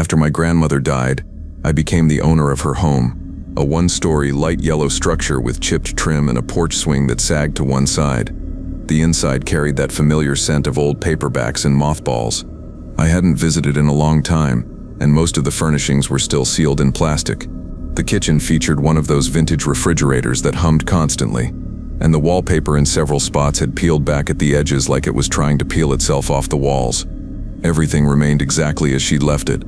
After my grandmother died, I became the owner of her home, a one-story light yellow structure with chipped trim and a porch swing that sagged to one side. The inside carried that familiar scent of old paperbacks and mothballs. I hadn't visited in a long time, and most of the furnishings were still sealed in plastic. The kitchen featured one of those vintage refrigerators that hummed constantly, and the wallpaper in several spots had peeled back at the edges like it was trying to peel itself off the walls. Everything remained exactly as she'd left it.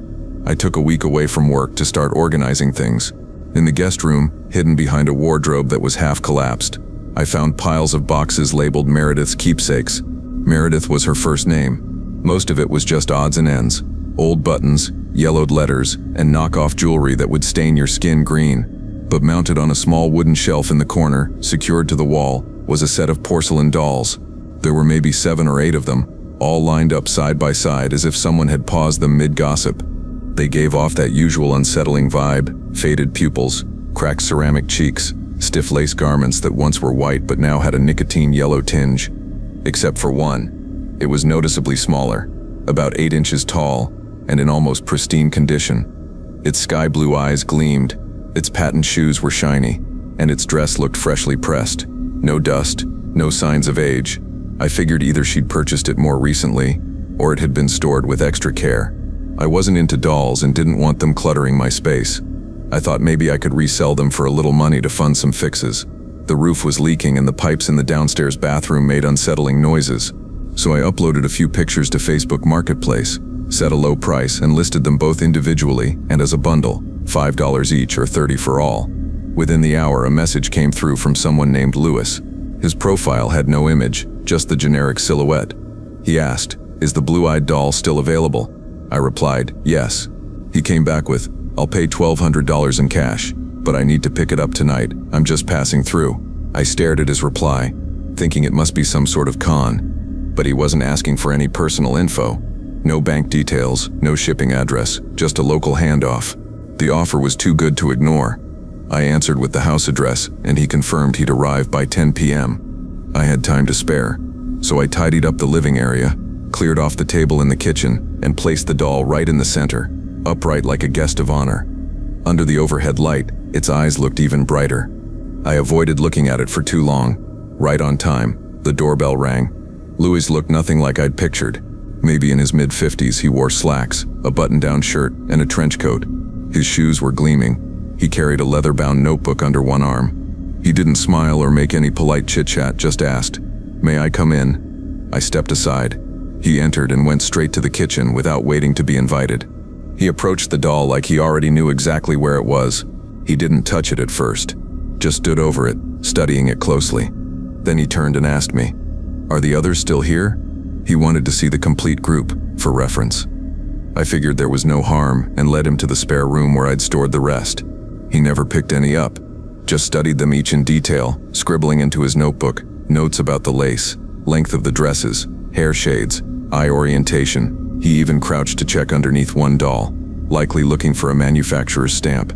I took a week away from work to start organizing things. In the guest room, hidden behind a wardrobe that was half collapsed, I found piles of boxes labeled Meredith's keepsakes. Meredith was her first name. Most of it was just odds and ends, old buttons, yellowed letters, and knockoff jewelry that would stain your skin green. But mounted on a small wooden shelf in the corner, secured to the wall, was a set of porcelain dolls. There were maybe 7 or 8 of them, all lined up side by side as if someone had paused them mid-gossip. They gave off that usual unsettling vibe: faded pupils, cracked ceramic cheeks, stiff lace garments that once were white but now had a nicotine yellow tinge. Except for one. It was noticeably smaller, about 8 inches tall, and in almost pristine condition. Its sky blue eyes gleamed, its patent shoes were shiny, and its dress looked freshly pressed. No dust, no signs of age. I figured either she'd purchased it more recently, or it had been stored with extra care. I wasn't into dolls and didn't want them cluttering my space. I thought maybe I could resell them for a little money to fund some fixes. The roof was leaking and the pipes in the downstairs bathroom made unsettling noises. So I uploaded a few pictures to Facebook Marketplace, set a low price, and listed them both individually and as a bundle, $5 each or $30 for all. Within the hour, a message came through from someone named Lewis. His profile had no image, just the generic silhouette. He asked, "Is the blue-eyed doll still available?" I replied, "Yes." He came back with, "I'll pay $1,200 in cash, but I need to pick it up tonight. I'm just passing through." I stared at his reply, thinking it must be some sort of con. But he wasn't asking for any personal info. No bank details, no shipping address, just a local handoff. The offer was too good to ignore. I answered with the house address, and he confirmed he'd arrive by 10 p.m. I had time to spare, so I tidied up the living area, cleared off the table in the kitchen, and placed the doll right in the center, upright like a guest of honor. Under the overhead light, its eyes looked even brighter. I avoided looking at it for too long. Right on time, the doorbell rang. Louis looked nothing like I'd pictured. Maybe in his mid-50s, he wore slacks, a button-down shirt, and a trench coat. His shoes were gleaming. He carried a leather-bound notebook under one arm. He didn't smile or make any polite chit-chat, just asked, "May I come in?" I stepped aside. He entered and went straight to the kitchen without waiting to be invited. He approached the doll like he already knew exactly where it was. He didn't touch it at first, just stood over it, studying it closely. Then he turned and asked me, "Are the others still here?" He wanted to see the complete group, for reference. I figured there was no harm and led him to the spare room where I'd stored the rest. He never picked any up, just studied them each in detail, scribbling into his notebook notes about the lace, length of the dresses, hair shades, eye orientation. He even crouched to check underneath one doll, likely looking for a manufacturer's stamp.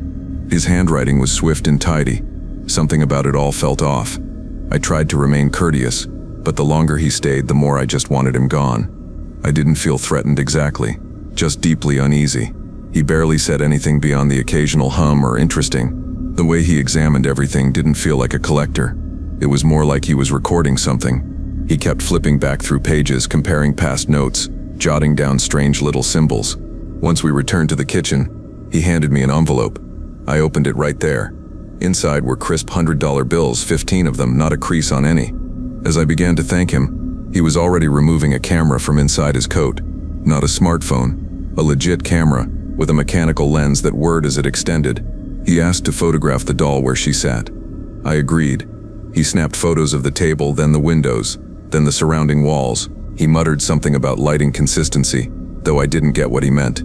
His handwriting was swift and tidy. Something about it all felt off. I tried to remain courteous, but the longer he stayed, the more I just wanted him gone. I didn't feel threatened exactly, just deeply uneasy. He barely said anything beyond the occasional hum or interesting. The way he examined everything didn't feel like a collector. It was more like he was recording something. He kept flipping back through pages, comparing past notes, jotting down strange little symbols. Once we returned to the kitchen, he handed me an envelope. I opened it right there. Inside were crisp $100 bills, 15 of them, not a crease on any. As I began to thank him, he was already removing a camera from inside his coat. Not a smartphone, a legit camera, with a mechanical lens that whirred as it extended. He asked to photograph the doll where she sat. I agreed. He snapped photos of the table, then the windows, then the surrounding walls. He muttered something about lighting consistency, though I didn't get what he meant.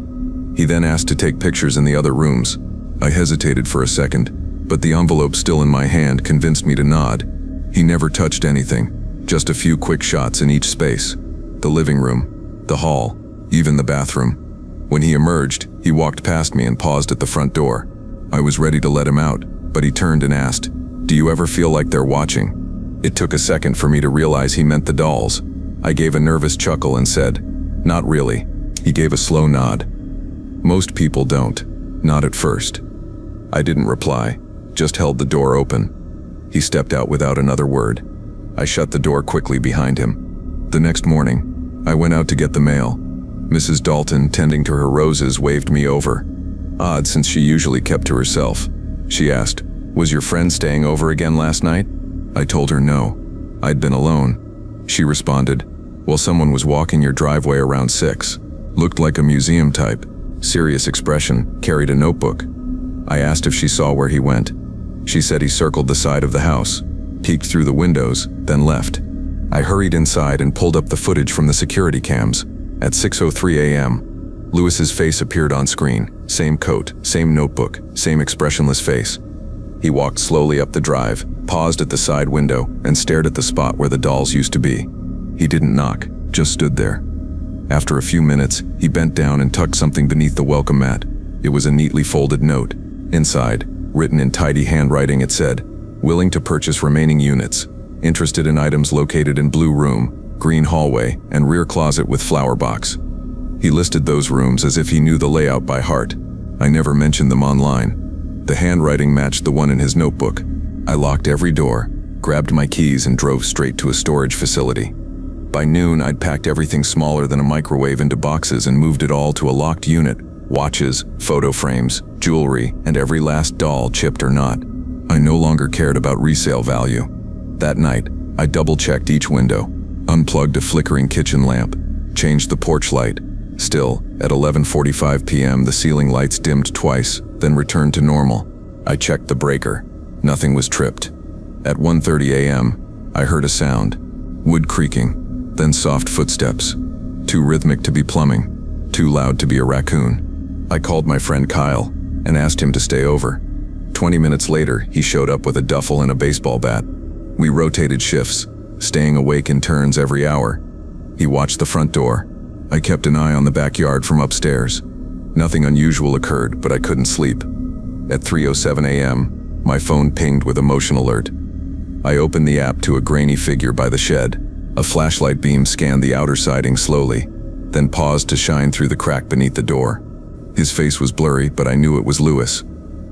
He then asked to take pictures in the other rooms. I hesitated for a second, but the envelope still in my hand convinced me to nod. He never touched anything, just a few quick shots in each space. The living room, the hall, even the bathroom. When he emerged, he walked past me and paused at the front door. I was ready to let him out, but he turned and asked, "Do you ever feel like they're watching?" It took a second for me to realize he meant the dolls. I gave a nervous chuckle and said, "Not really." He gave a slow nod. Most people don't. Not at first. I didn't reply, just held the door open. He stepped out without another word. I shut the door quickly behind him. The next morning, I went out to get the mail. Mrs. Dalton, tending to her roses, waved me over. Odd, since she usually kept to herself. She asked, "Was your friend staying over again last night?" I told her no. I'd been alone. She responded, "Well, someone was walking your driveway around 6. Looked like a museum type. Serious expression, carried a notebook." I asked if she saw where he went. She said he circled the side of the house, peeked through the windows, then left. I hurried inside and pulled up the footage from the security cams. At 6:03 a.m., Lewis's face appeared on screen. Same coat, same notebook, same expressionless face. He walked slowly up the drive, paused at the side window, and stared at the spot where the dolls used to be. He didn't knock, just stood there. After a few minutes, he bent down and tucked something beneath the welcome mat. It was a neatly folded note. Inside, written in tidy handwriting, it said, "Willing to purchase remaining units. Interested in items located in blue room, green hallway, and rear closet with flower box." He listed those rooms as if he knew the layout by heart. I never mentioned them online. The handwriting matched the one in his notebook. I locked every door, grabbed my keys, and drove straight to a storage facility. By noon, I'd packed everything smaller than a microwave into boxes and moved it all to a locked unit. Watches, photo frames, jewelry, and every last doll, chipped or not. I no longer cared about resale value. That night, I double-checked each window, unplugged a flickering kitchen lamp, changed the porch light. Still, at 11:45 p.m., the ceiling lights dimmed twice, then returned to normal. I checked the breaker. Nothing was tripped. At 1:30 a.m., I heard a sound. Wood creaking, then soft footsteps. Too rhythmic to be plumbing, too loud to be a raccoon. I called my friend Kyle and asked him to stay over. 20 minutes later, he showed up with a duffel and a baseball bat. We rotated shifts, staying awake in turns every hour. He watched the front door. I kept an eye on the backyard from upstairs. Nothing unusual occurred, but I couldn't sleep. At 3:07 a.m., my phone pinged with a motion alert. I opened the app to a grainy figure by the shed. A flashlight beam scanned the outer siding slowly, then paused to shine through the crack beneath the door. His face was blurry, but I knew it was Lewis.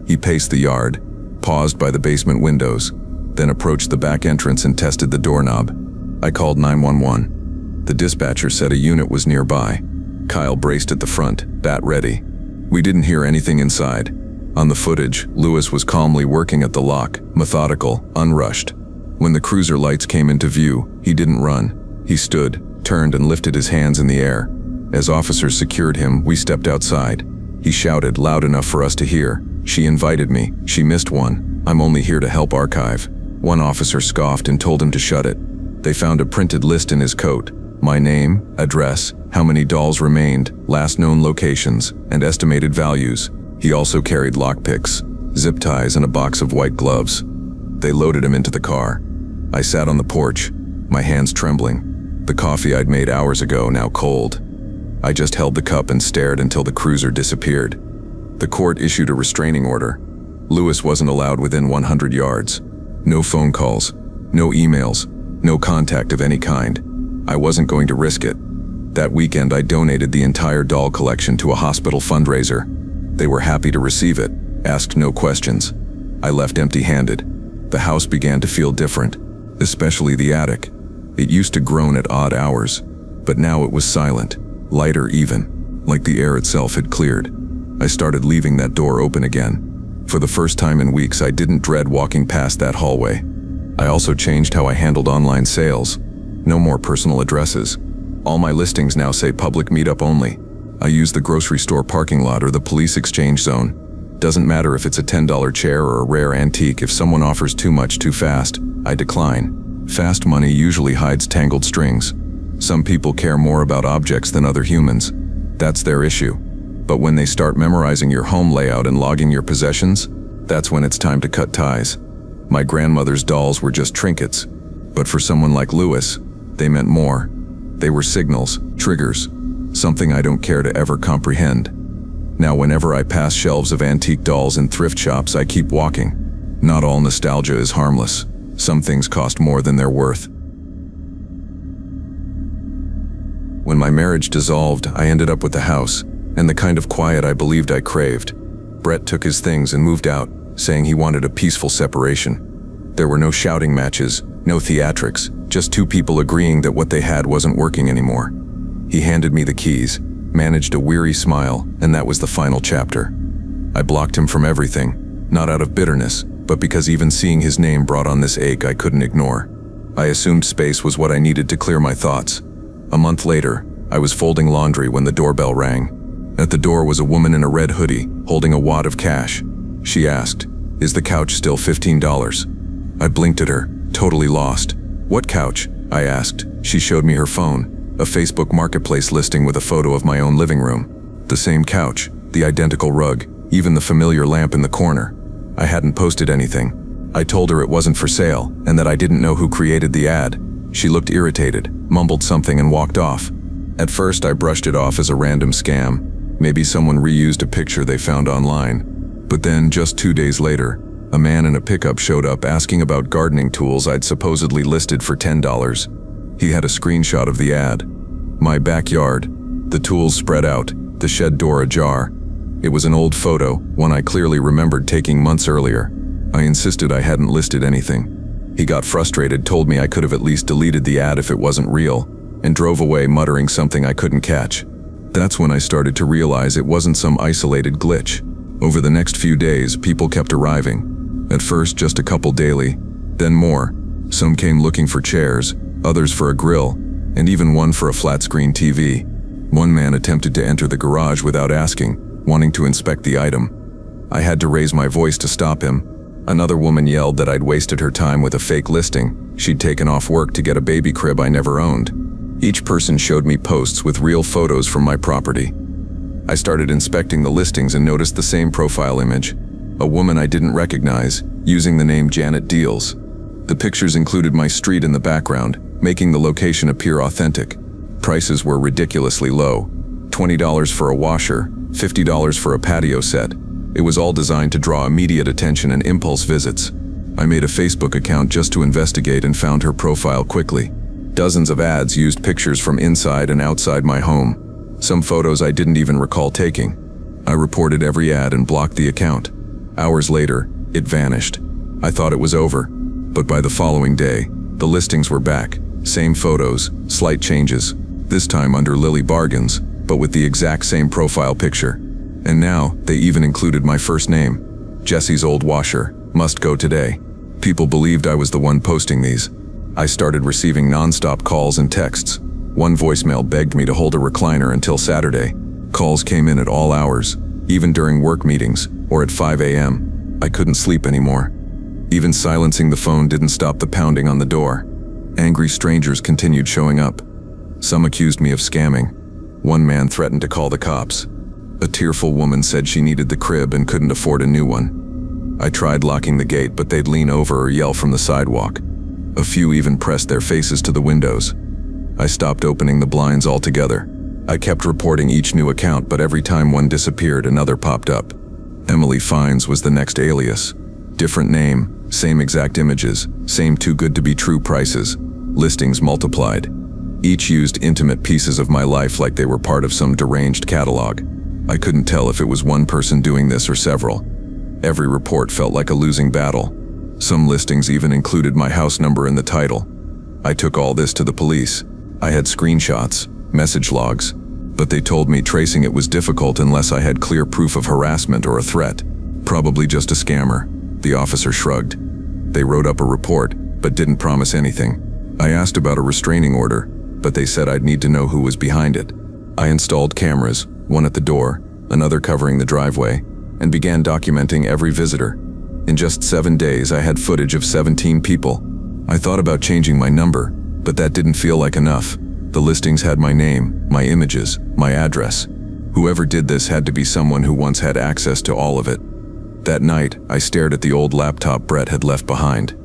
He paced the yard, paused by the basement windows, then approached the back entrance and tested the doorknob. I called 911. The dispatcher said a unit was nearby. Kyle braced at the front, bat ready. We didn't hear anything inside. On the footage, Lewis was calmly working at the lock, methodical, unrushed. When the cruiser lights came into view, he didn't run. He stood, turned, and lifted his hands in the air. As officers secured him, we stepped outside. He shouted loud enough for us to hear, "She invited me. She missed one. I'm only here to help archive." One officer scoffed and told him to shut it. They found a printed list in his coat. My name, address, how many dolls remained, last known locations, and estimated values. He also carried lockpicks, zip ties, and a box of white gloves. They loaded him into the car. I sat on the porch, my hands trembling. The coffee I'd made hours ago now cold. I just held the cup and stared until the cruiser disappeared. The court issued a restraining order. Lewis wasn't allowed within 100 yards. No phone calls, no emails, no contact of any kind. I wasn't going to risk it. That weekend, I donated the entire doll collection to a hospital fundraiser. They were happy to receive it, asked no questions. I left empty-handed. The house began to feel different, especially the attic. It used to groan at odd hours, but now it was silent, lighter even, like the air itself had cleared. I started leaving that door open again. For the first time in weeks, I didn't dread walking past that hallway. I also changed how I handled online sales. No more personal addresses. All my listings now say public meetup only. I use the grocery store parking lot or the police exchange zone. Doesn't matter if it's a $10 chair or a rare antique. If someone offers too much too fast, I decline. Fast money usually hides tangled strings. Some people care more about objects than other humans. That's their issue. But when they start memorizing your home layout and logging your possessions, that's when it's time to cut ties. My grandmother's dolls were just trinkets, but for someone like Lewis, they meant more. They were signals, triggers, something I don't care to ever comprehend. Now whenever I pass shelves of antique dolls in thrift shops, I keep walking. Not all nostalgia is harmless. Some things cost more than they're worth. When my marriage dissolved, I ended up with the house, and the kind of quiet I believed I craved. Brett took his things and moved out, saying he wanted a peaceful separation. There were no shouting matches, no theatrics, just two people agreeing that what they had wasn't working anymore. He handed me the keys, managed a weary smile, and that was the final chapter. I blocked him from everything, not out of bitterness, but because even seeing his name brought on this ache I couldn't ignore. I assumed space was what I needed to clear my thoughts. A month later, I was folding laundry when the doorbell rang. At the door was a woman in a red hoodie, holding a wad of cash. She asked, "Is the couch still $15? I blinked at her, totally lost. "What couch?" I asked. She showed me her phone, a Facebook Marketplace listing with a photo of my own living room. The same couch, the identical rug, even the familiar lamp in the corner. I hadn't posted anything. I told her it wasn't for sale, and that I didn't know who created the ad. She looked irritated, mumbled something and walked off. At first I brushed it off as a random scam. Maybe someone reused a picture they found online. But then, just 2 days later, a man in a pickup showed up asking about gardening tools I'd supposedly listed for $10. He had a screenshot of the ad. My backyard, the tools spread out, the shed door ajar. It was an old photo, one I clearly remembered taking months earlier. I insisted I hadn't listed anything. He got frustrated, told me I could have at least deleted the ad if it wasn't real, and drove away muttering something I couldn't catch. That's when I started to realize it wasn't some isolated glitch. Over the next few days, people kept arriving. At first, just a couple daily, then more. Some came looking for chairs, others for a grill, and even one for a flat-screen TV. One man attempted to enter the garage without asking, wanting to inspect the item. I had to raise my voice to stop him. Another woman yelled that I'd wasted her time with a fake listing. She'd taken off work to get a baby crib I never owned. Each person showed me posts with real photos from my property. I started inspecting the listings and noticed the same profile image. A woman I didn't recognize, using the name Janet Deals. The pictures included my street in the background, making the location appear authentic. Prices were ridiculously low. $20 for a washer, $50 for a patio set. It was all designed to draw immediate attention and impulse visits. I made a Facebook account just to investigate and found her profile quickly. Dozens of ads used pictures from inside and outside my home. Some photos I didn't even recall taking. I reported every ad and blocked the account. Hours later, it vanished. I thought it was over. But by the following day, the listings were back. Same photos, slight changes. This time under Lily Bargains, but with the exact same profile picture. And now, they even included my first name. Jesse's old washer, must go today. People believed I was the one posting these. I started receiving non-stop calls and texts. One voicemail begged me to hold a recliner until Saturday. Calls came in at all hours, even during work meetings, or at 5 a.m. I couldn't sleep anymore. Even silencing the phone didn't stop the pounding on the door. Angry strangers continued showing up. Some accused me of scamming. One man threatened to call the cops. A tearful woman said she needed the crib and couldn't afford a new one. I tried locking the gate, but they'd lean over or yell from the sidewalk. A few even pressed their faces to the windows. I stopped opening the blinds altogether. I kept reporting each new account, but every time one disappeared, another popped up. Emily Fines was the next alias. Different name, same exact images, same too good to be true prices. Listings multiplied. Each used intimate pieces of my life like they were part of some deranged catalog. I couldn't tell if it was one person doing this or several. Every report felt like a losing battle. Some listings even included my house number in the title. I took all this to the police. I had screenshots, message logs, but they told me tracing it was difficult unless I had clear proof of harassment or a threat. Probably just a scammer. The officer shrugged. They wrote up a report, but didn't promise anything. I asked about a restraining order, but they said I'd need to know who was behind it. I installed cameras, one at the door, another covering the driveway, and began documenting every visitor. In just 7 days, I had footage of 17 people. I thought about changing my number, but that didn't feel like enough. The listings had my name, my images, my address. Whoever did this had to be someone who once had access to all of it. That night, I stared at the old laptop Brett had left behind.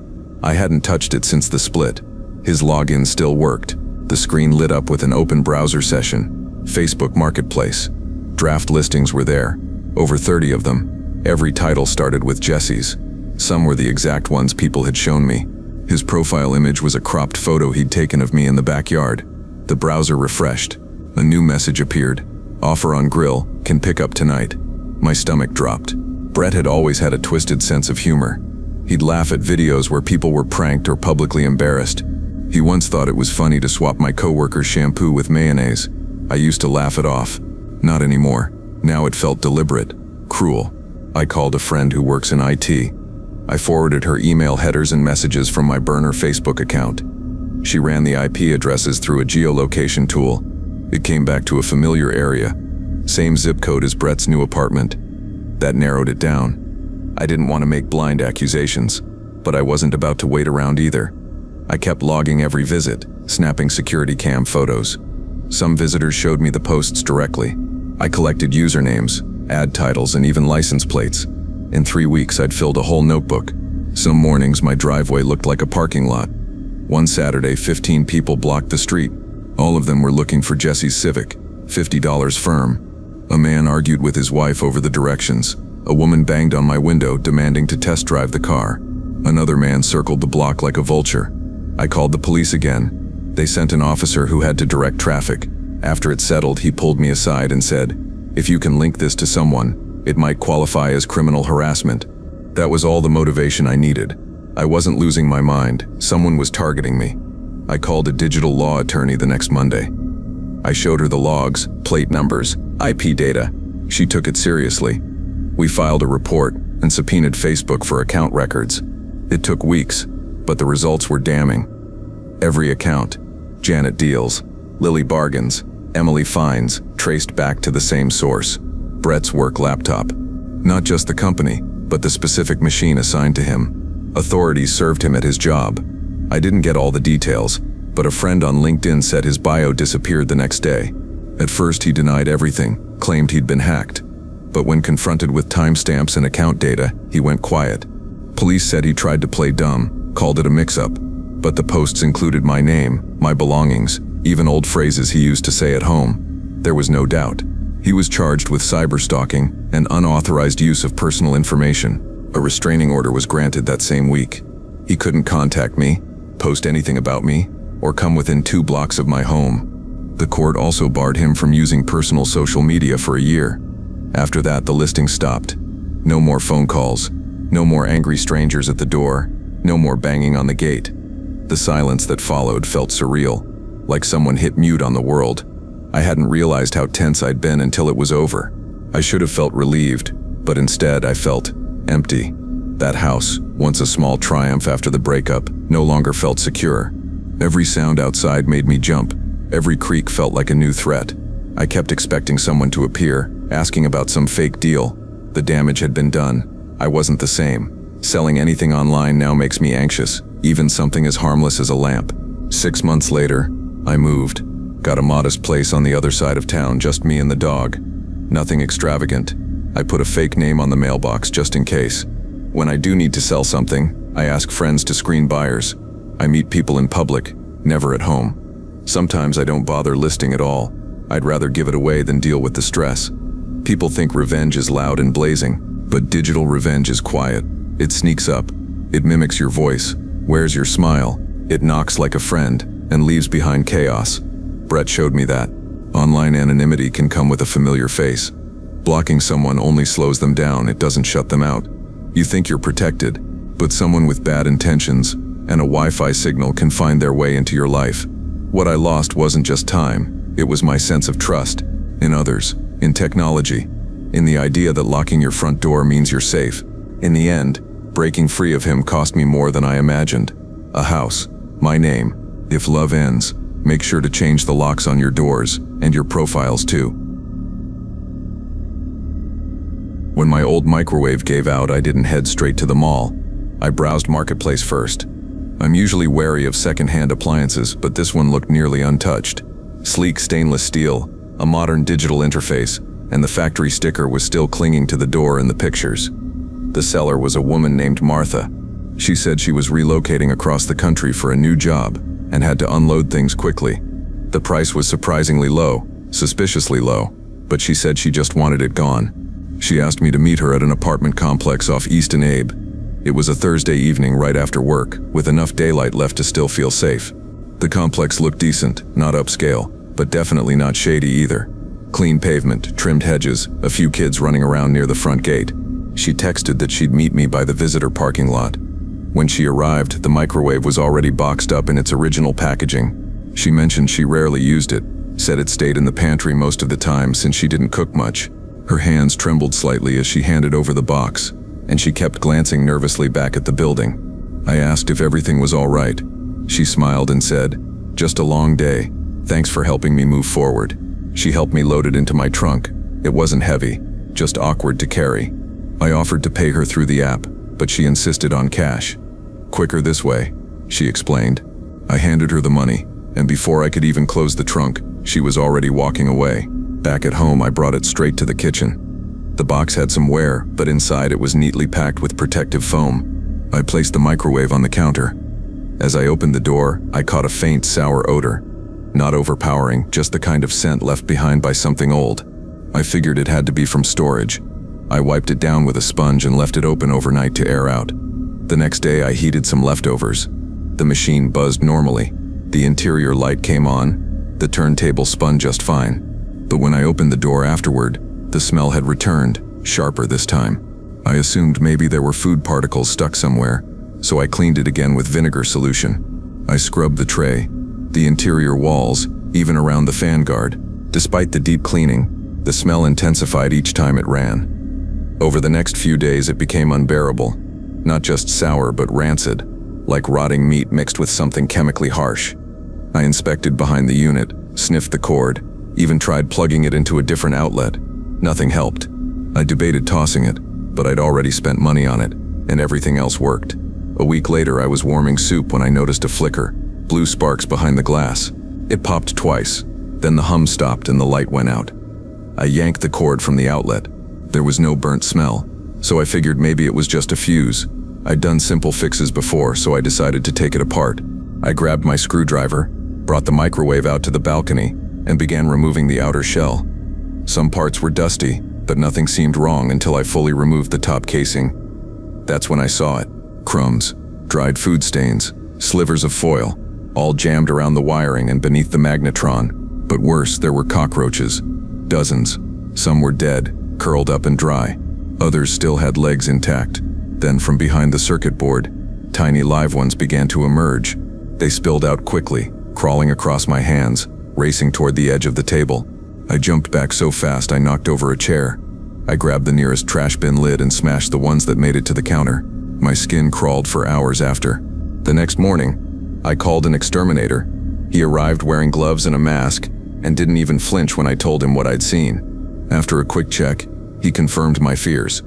I hadn't touched it since the split. His login still worked. The screen lit up with an open browser session. Facebook Marketplace. Draft listings were there. Over 30 of them. Every title started with Jesse's. Some were the exact ones people had shown me. His profile image was a cropped photo he'd taken of me in the backyard. The browser refreshed. A new message appeared. Offer on grill, Can pick up tonight." My stomach dropped. Brett had always had a twisted sense of humor. He'd laugh at videos where people were pranked or publicly embarrassed. He once thought it was funny to swap my coworker's shampoo with mayonnaise. I used to laugh it off. Not anymore. Now it felt deliberate, cruel. I called a friend who works in IT. I forwarded her email headers and messages from my burner Facebook account. She ran the IP addresses through a geolocation tool. It came back to a familiar area. Same zip code as Brett's new apartment. That narrowed it down. I didn't want to make blind accusations, but I wasn't about to wait around either. I kept logging every visit, snapping security cam photos. Some visitors showed me the posts directly. I collected usernames, ad titles, and even license plates. In 3 weeks, I'd filled a whole notebook. Some mornings, my driveway looked like a parking lot. One Saturday, 15 people blocked the street. All of them were looking for Jesse's Civic, $50 firm. A man argued with his wife over the directions. A woman banged on my window, demanding to test drive the car. Another man circled the block like a vulture. I called the police again. They sent an officer who had to direct traffic. After it settled, he pulled me aside and said, "If you can link this to someone, it might qualify as criminal harassment." That was all the motivation I needed. I wasn't losing my mind. Someone was targeting me. I called a digital law attorney the next Monday. I showed her the logs, plate numbers, IP data. She took it seriously. We filed a report and subpoenaed Facebook for account records. It took weeks, but the results were damning. Every account, Janet Deals, Lily Bargains, Emily Fines, traced back to the same source, Brett's work laptop. Not just the company, but the specific machine assigned to him. Authorities served him at his job. I didn't get all the details, but a friend on LinkedIn said his bio disappeared the next day. At first he denied everything, claimed he'd been hacked. But when confronted with timestamps and account data, he went quiet. Police said he tried to play dumb, called it a mix-up. But the posts included my name, my belongings, even old phrases he used to say at home. There was no doubt. He was charged with cyberstalking and unauthorized use of personal information. A restraining order was granted that same week. He couldn't contact me, post anything about me, or come within 2 blocks of my home. The court also barred him from using personal social media for a year. After that, the listing stopped. No more phone calls, no more angry strangers at the door, no more banging on the gate. The silence that followed felt surreal, like someone hit mute on the world. I hadn't realized how tense I'd been until it was over. I should have felt relieved, but instead I felt empty. That house, once a small triumph after the breakup, no longer felt secure. Every sound outside made me jump. Every creak felt like a new threat. I kept expecting someone to appear, asking about some fake deal. The damage had been done. I wasn't the same. Selling anything online now makes me anxious, even something as harmless as a lamp. 6 months later, I moved. Got a modest place on the other side of town, just me and the dog. Nothing extravagant. I put a fake name on the mailbox just in case. When I do need to sell something, I ask friends to screen buyers. I meet people in public, never at home. Sometimes I don't bother listing at all. I'd rather give it away than deal with the stress. People think revenge is loud and blazing, but digital revenge is quiet. It sneaks up. It mimics your voice, wears your smile. It knocks like a friend and leaves behind chaos. Brett showed me that. Online anonymity can come with a familiar face. Blocking someone only slows them down, it doesn't shut them out. You think you're protected, but someone with bad intentions and a Wi-Fi signal can find their way into your life. What I lost wasn't just time, it was my sense of trust in others, in technology, in the idea that locking your front door means you're safe. In the end, breaking free of him cost me more than I imagined. A house, my name. If love ends, make sure to change the locks on your doors and your profiles too. When my old microwave gave out, I didn't head straight to the mall. I browsed Marketplace first. I'm usually wary of second-hand appliances, but this one looked nearly untouched. Sleek stainless steel, a modern digital interface, and the factory sticker was still clinging to the door in the pictures. The seller was a woman named Martha. She said she was relocating across the country for a new job and had to unload things quickly. The price was surprisingly low, suspiciously low, but she said she just wanted it gone. She asked me to meet her at an apartment complex off East and Abe. It was a Thursday evening right after work, with enough daylight left to still feel safe. The complex looked decent, not upscale, but definitely not shady either. Clean pavement, trimmed hedges, a few kids running around near the front gate. She texted that she'd meet me by the visitor parking lot. When she arrived, the microwave was already boxed up in its original packaging. She mentioned she rarely used it, said it stayed in the pantry most of the time since she didn't cook much. Her hands trembled slightly as she handed over the box, and she kept glancing nervously back at the building. I asked if everything was all right. She smiled and said, "Just a long day. Thanks for helping me move forward." She helped me load it into my trunk. It wasn't heavy, just awkward to carry. I offered to pay her through the app, but she insisted on cash. "Quicker this way," she explained. I handed her the money, and before I could even close the trunk, she was already walking away. Back at home, I brought it straight to the kitchen. The box had some wear, but inside it was neatly packed with protective foam. I placed the microwave on the counter. As I opened the door, I caught a faint, sour odor. Not overpowering, just the kind of scent left behind by something old. I figured it had to be from storage. I wiped it down with a sponge and left it open overnight to air out. The next day, I heated some leftovers. The machine buzzed normally. The interior light came on. The turntable spun just fine. But when I opened the door afterward, the smell had returned, sharper this time. I assumed maybe there were food particles stuck somewhere, so I cleaned it again with vinegar solution. I scrubbed the tray, the interior walls, even around the fan guard. Despite the deep cleaning, the smell intensified each time it ran. Over the next few days, it became unbearable. Not just sour, but rancid, like rotting meat mixed with something chemically harsh. I inspected behind the unit, sniffed the cord, even tried plugging it into a different outlet. Nothing helped. I debated tossing it, but I'd already spent money on it, and everything else worked. A week later, I was warming soup when I noticed a flicker, blue sparks behind the glass. It popped twice, then the hum stopped and the light went out. I yanked the cord from the outlet. There was no burnt smell, so I figured maybe it was just a fuse. I'd done simple fixes before, so I decided to take it apart. I grabbed my screwdriver, brought the microwave out to the balcony, and began removing the outer shell. Some parts were dusty, but nothing seemed wrong until I fully removed the top casing. That's when I saw it. Crumbs, dried food stains, slivers of foil, all jammed around the wiring and beneath the magnetron. But worse, there were cockroaches. Dozens. Some were dead, curled up and dry. Others still had legs intact. Then from behind the circuit board, tiny live ones began to emerge. They spilled out quickly, crawling across my hands, racing toward the edge of the table. I jumped back so fast I knocked over a chair. I grabbed the nearest trash bin lid and smashed the ones that made it to the counter. My skin crawled for hours after. The next morning, I called an exterminator. He arrived wearing gloves and a mask, and didn't even flinch when I told him what I'd seen. After a quick check, he confirmed my fears.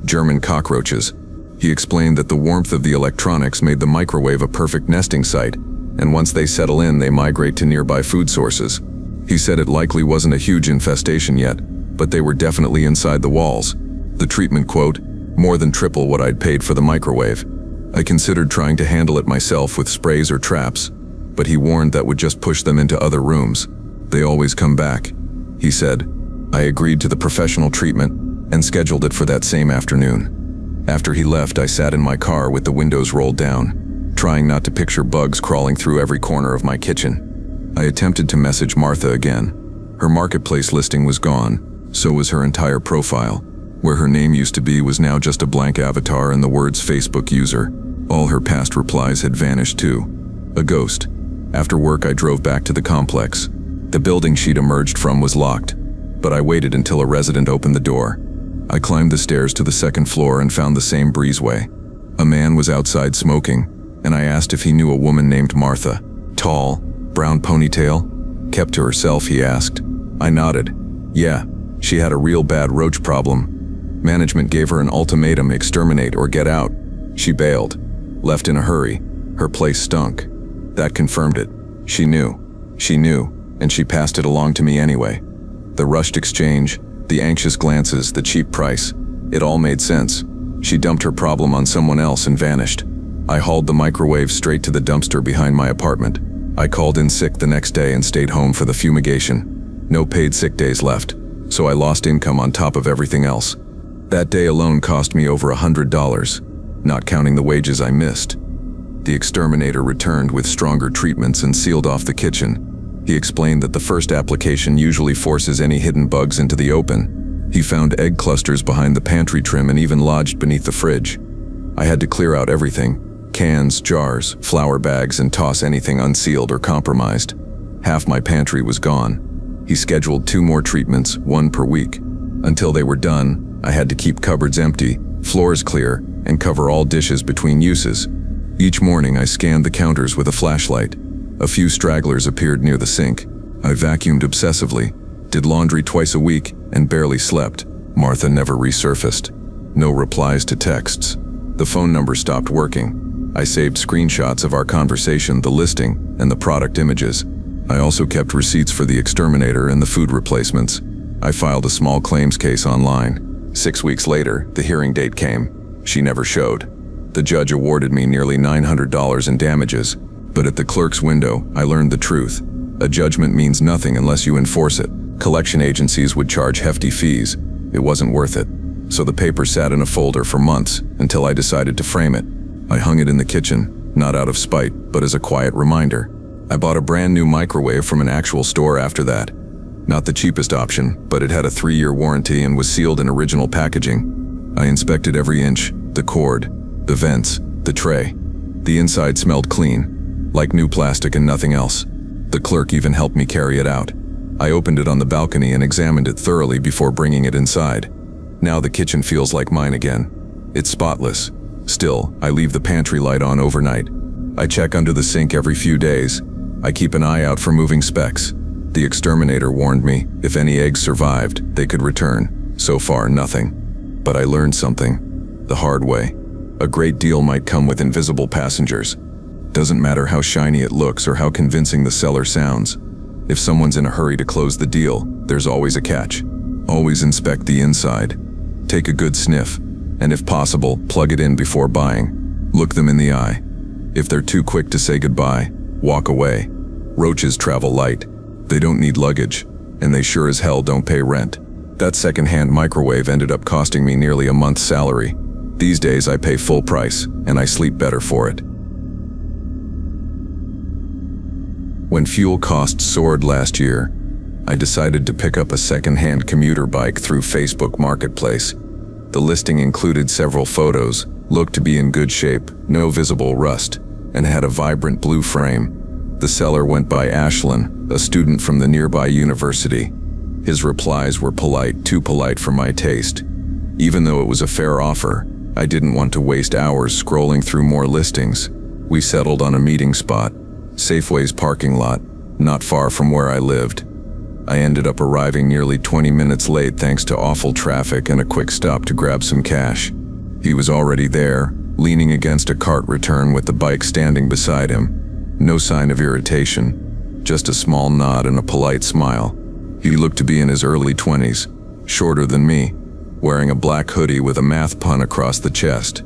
German cockroaches. He explained that the warmth of the electronics made the microwave a perfect nesting site, and once they settle in, they migrate to nearby food sources. He said it likely wasn't a huge infestation yet, but they were definitely inside the walls. The treatment quote, more than triple what I'd paid for the microwave. I considered trying to handle it myself with sprays or traps, but he warned that would just push them into other rooms. They always come back, he said. I agreed to the professional treatment and scheduled it for that same afternoon. After he left, I sat in my car with the windows rolled down, trying not to picture bugs crawling through every corner of my kitchen. I attempted to message Martha again. Her marketplace listing was gone, so was her entire profile. Where her name used to be was now just a blank avatar and the words Facebook user. All her past replies had vanished too. A ghost. After work, I drove back to the complex. The building she'd emerged from was locked, but I waited until a resident opened the door. I climbed the stairs to the second floor and found the same breezeway. A man was outside smoking, and I asked if he knew a woman named Martha. Tall, brown ponytail, kept to herself, he asked. I nodded. Yeah, she had a real bad roach problem. Management gave her an ultimatum: exterminate or get out. She bailed, left in a hurry. Her place stunk. That confirmed it. She knew, and she passed it along to me anyway. The rushed exchange, the anxious glances, the cheap price, it all made sense. She dumped her problem on someone else and vanished. I hauled the microwave straight to the dumpster behind my apartment. I called in sick the next day and stayed home for the fumigation. No paid sick days left, so I lost income on top of everything else. That day alone cost me over $100, not counting the wages I missed. The exterminator returned with stronger treatments and sealed off the kitchen. He explained that the first application usually forces any hidden bugs into the open. He found egg clusters behind the pantry trim and even lodged beneath the fridge. I had to clear out everything: cans, jars, flour bags, and toss anything unsealed or compromised. Half my pantry was gone. He scheduled 2 more treatments, 1 per week. Until they were done, I had to keep cupboards empty, floors clear, and cover all dishes between uses. Each morning I scanned the counters with a flashlight. A few stragglers appeared near the sink. I vacuumed obsessively, did laundry twice a week, and barely slept. Martha never resurfaced. No replies to texts. The phone number stopped working. I saved screenshots of our conversation, the listing, and the product images. I also kept receipts for the exterminator and the food replacements. I filed a small claims case online. 6 weeks later, the hearing date came. She never showed. The judge awarded me nearly $900 in damages, but at the clerk's window, I learned the truth. A judgment means nothing unless you enforce it. Collection agencies would charge hefty fees. It wasn't worth it. So the paper sat in a folder for months until I decided to frame it. I hung it in the kitchen, not out of spite, but as a quiet reminder. I bought a brand new microwave from an actual store after that. Not the cheapest option, but it had a 3-year warranty and was sealed in original packaging. I inspected every inch: the cord, the vents, the tray. The inside smelled clean, like new plastic and nothing else. The clerk even helped me carry it out. I opened it on the balcony and examined it thoroughly before bringing it inside. Now the kitchen feels like mine again. It's spotless. Still, I leave the pantry light on overnight. I check under the sink every few days. I keep an eye out for moving specks. The exterminator warned me if any eggs survived, they could return. So far, nothing. But I learned something the hard way. A great deal might come with invisible passengers. Doesn't matter how shiny it looks or how convincing the seller sounds. If someone's in a hurry to close the deal, there's always a catch. Always inspect the inside. Take a good sniff, and if possible, plug it in before buying. Look them in the eye. If they're too quick to say goodbye, walk away. Roaches travel light. They don't need luggage, and they sure as hell don't pay rent. That second-hand microwave ended up costing me nearly a month's salary. These days I pay full price, and I sleep better for it. When fuel costs soared last year, I decided to pick up a second-hand commuter bike through Facebook Marketplace. The listing included several photos, looked to be in good shape, no visible rust, and had a vibrant blue frame. The seller went by Ashlyn, a student from the nearby university. His replies were polite, too polite for my taste. Even though it was a fair offer, I didn't want to waste hours scrolling through more listings. We settled on a meeting spot, Safeway's parking lot, not far from where I lived. I ended up arriving nearly 20 minutes late thanks to awful traffic and a quick stop to grab some cash. He was already there, leaning against a cart return with the bike standing beside him. No sign of irritation, just a small nod and a polite smile. He looked to be in his early 20s, shorter than me, wearing a black hoodie with a math pun across the chest.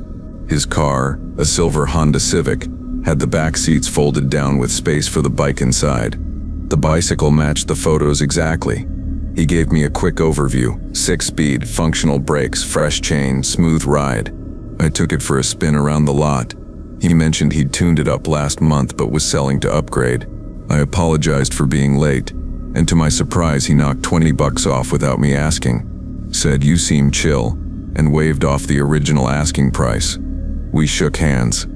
His car, a silver Honda Civic, had the back seats folded down with space for the bike inside. The bicycle matched the photos exactly. He gave me a quick overview: 6-speed, functional brakes, fresh chain, smooth ride. I took it for a spin around the lot. He mentioned he'd tuned it up last month but was selling to upgrade. I apologized for being late, and to my surprise he knocked $20 off without me asking. Said, "You seem chill," and waved off the original asking price. We shook hands.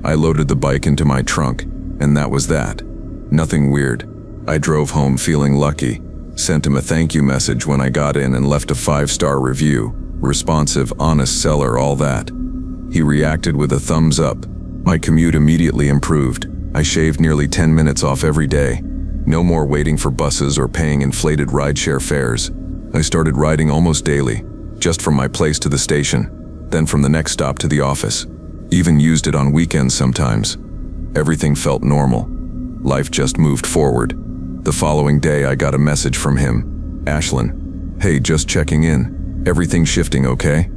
I loaded the bike into my trunk, and that was that. Nothing weird. I drove home feeling lucky, sent him a thank you message when I got in and left a 5-star review. Responsive, honest seller, all that. He reacted with a thumbs up. My commute immediately improved. I shaved nearly 10 minutes off every day. No more waiting for buses or paying inflated rideshare fares. I started riding almost daily, just from my place to the station, then from the next stop to the office. Even used it on weekends sometimes. Everything felt normal. Life just moved forward. The following day I got a message from him. "Ashlyn, hey, just checking in. Everything shifting okay?"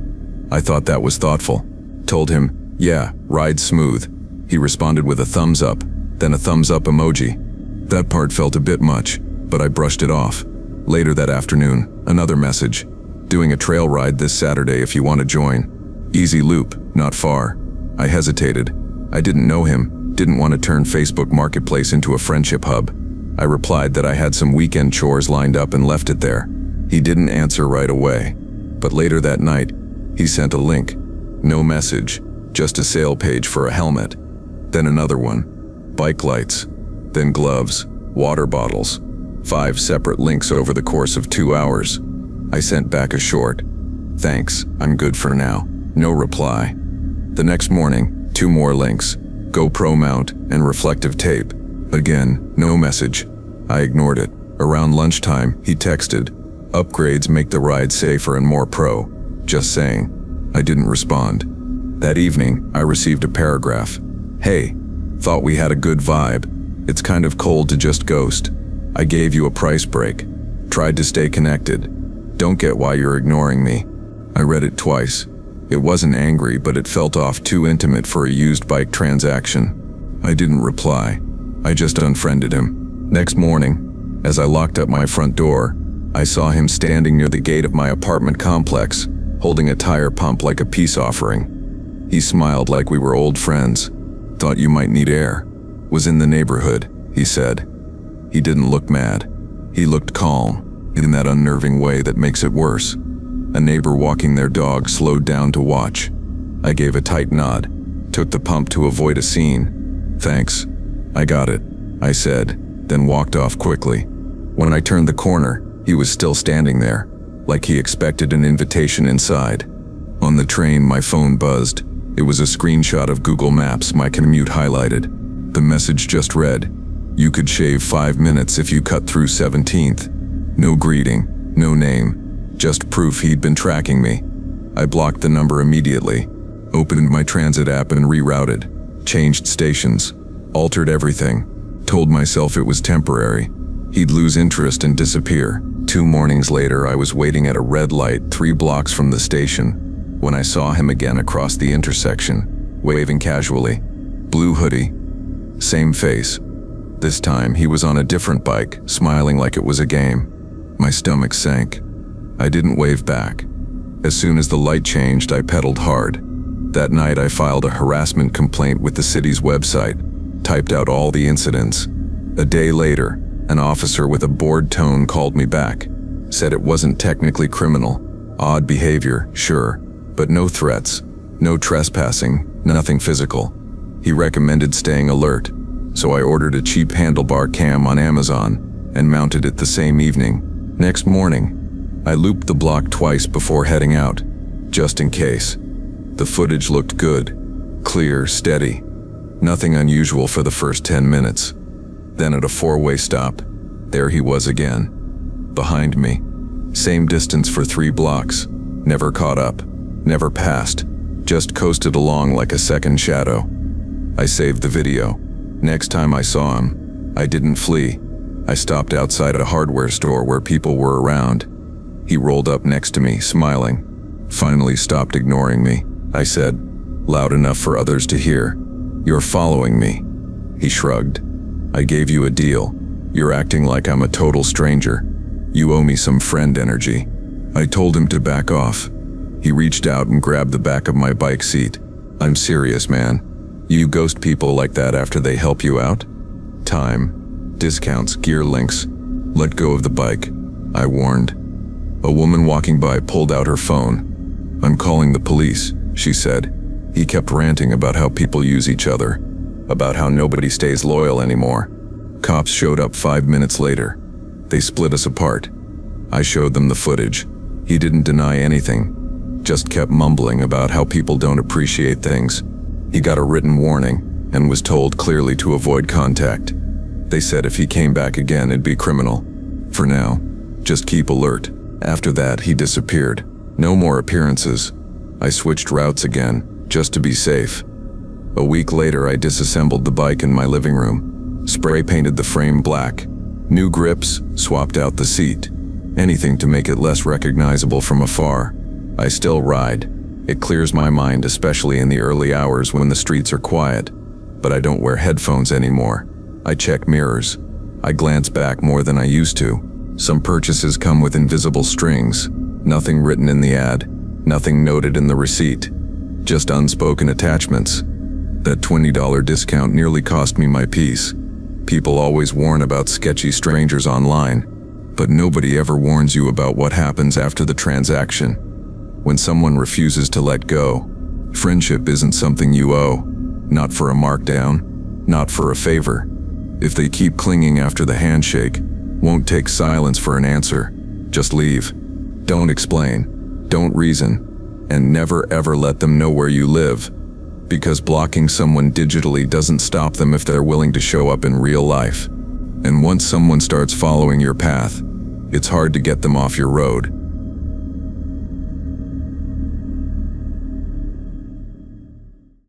I thought that was thoughtful. Told him, "Yeah, ride smooth." He responded with a thumbs up, then a thumbs up emoji. That part felt a bit much, but I brushed it off. Later that afternoon, another message. "Doing a trail ride this Saturday if you want to join. Easy loop, not far." I hesitated. I didn't know him, didn't want to turn Facebook Marketplace into a friendship hub. I replied that I had some weekend chores lined up and left it there. He didn't answer right away, but later that night, he sent a link. No message, just a sale page for a helmet. Then another one. Bike lights. Then gloves, water bottles. 5 separate links over the course of 2 hours. I sent back a short, "Thanks, I'm good for now." No reply. The next morning, 2 more links. GoPro mount and reflective tape. Again, no message. I ignored it. Around lunchtime, he texted, "Upgrades make the ride safer and more pro. Just saying." I didn't respond. That evening, I received a paragraph. "Hey, thought we had a good vibe. It's kind of cold to just ghost. I gave you a price break. Tried to stay connected. Don't get why you're ignoring me." I read it twice. It wasn't angry, but it felt off too intimate for a used bike transaction. I didn't reply. I just unfriended him. Next morning, as I locked up my front door, I saw him standing near the gate of my apartment complex, holding a tire pump like a peace offering. He smiled like we were old friends. "Thought you might need air. Was in the neighborhood," he said. He didn't look mad. He looked calm, in that unnerving way that makes it worse. A neighbor walking their dog slowed down to watch. I gave a tight nod, took the pump to avoid a scene. "Thanks. I got it," I said, then walked off quickly. When I turned the corner, he was still standing there, like he expected an invitation inside. On the train, my phone buzzed. It was a screenshot of Google Maps my commute highlighted. The message just read, "You could shave 5 minutes if you cut through 17th. No greeting, no name, just proof he'd been tracking me. I blocked the number immediately, opened my transit app and rerouted, changed stations, altered everything, told myself it was temporary. He'd lose interest and disappear. 2 mornings later, I was waiting at a red light 3 blocks from the station when I saw him again across the intersection, waving casually. Blue hoodie, same face. This time, he was on a different bike, smiling like it was a game. My stomach sank. I didn't wave back. As soon as the light changed, I pedaled hard. That night, I filed a harassment complaint with the city's website, typed out all the incidents. A day later, an officer with a bored tone called me back, said it wasn't technically criminal. Odd behavior, sure, but no threats, no trespassing, nothing physical. He recommended staying alert, so I ordered a cheap handlebar cam on Amazon and mounted it the same evening. Next morning, I looped the block twice before heading out, just in case. The footage looked good, clear, steady. Nothing unusual for the first 10 minutes. Then at a 4-way stop, there he was again. Behind me. Same distance for 3 blocks. Never caught up. Never passed. Just coasted along like a second shadow. I saved the video. Next time I saw him, I didn't flee. I stopped outside a hardware store where people were around. He rolled up next to me, smiling. Finally stopped ignoring me. I said, loud enough for others to hear, "You're following me." He shrugged. "I gave you a deal. You're acting like I'm a total stranger. You owe me some friend energy." I told him to back off. He reached out and grabbed the back of my bike seat. "I'm serious, man. You ghost people like that after they help you out? Time, discounts, gear links. Let go of the bike," I warned. A woman walking by pulled out her phone. "I'm calling the police," she said. He kept ranting about how people use each other, about how nobody stays loyal anymore. Cops showed up 5 minutes later. They split us apart. I showed them the footage. He didn't deny anything, just kept mumbling about how people don't appreciate things. He got a written warning and was told clearly to avoid contact. They said if he came back again, it'd be criminal. For now, just keep alert. After that, he disappeared. No more appearances. I switched routes again, just to be safe. A week later, I disassembled the bike in my living room, spray painted the frame black, new grips, swapped out the seat, anything to make it less recognizable from afar. I still ride. It clears my mind, especially in the early hours when the streets are quiet. But I don't wear headphones anymore. I check mirrors. I glance back more than I used to. Some purchases come with invisible strings. Nothing written in the ad. Nothing noted in the receipt. Just unspoken attachments. That $20 discount nearly cost me my peace. People always warn about sketchy strangers online, but nobody ever warns you about what happens after the transaction. When someone refuses to let go, friendship isn't something you owe, not for a markdown, not for a favor. If they keep clinging after the handshake, won't take silence for an answer, just leave. Don't explain, don't reason, and never ever let them know where you live, because blocking someone digitally doesn't stop them if they're willing to show up in real life. And once someone starts following your path, it's hard to get them off your road.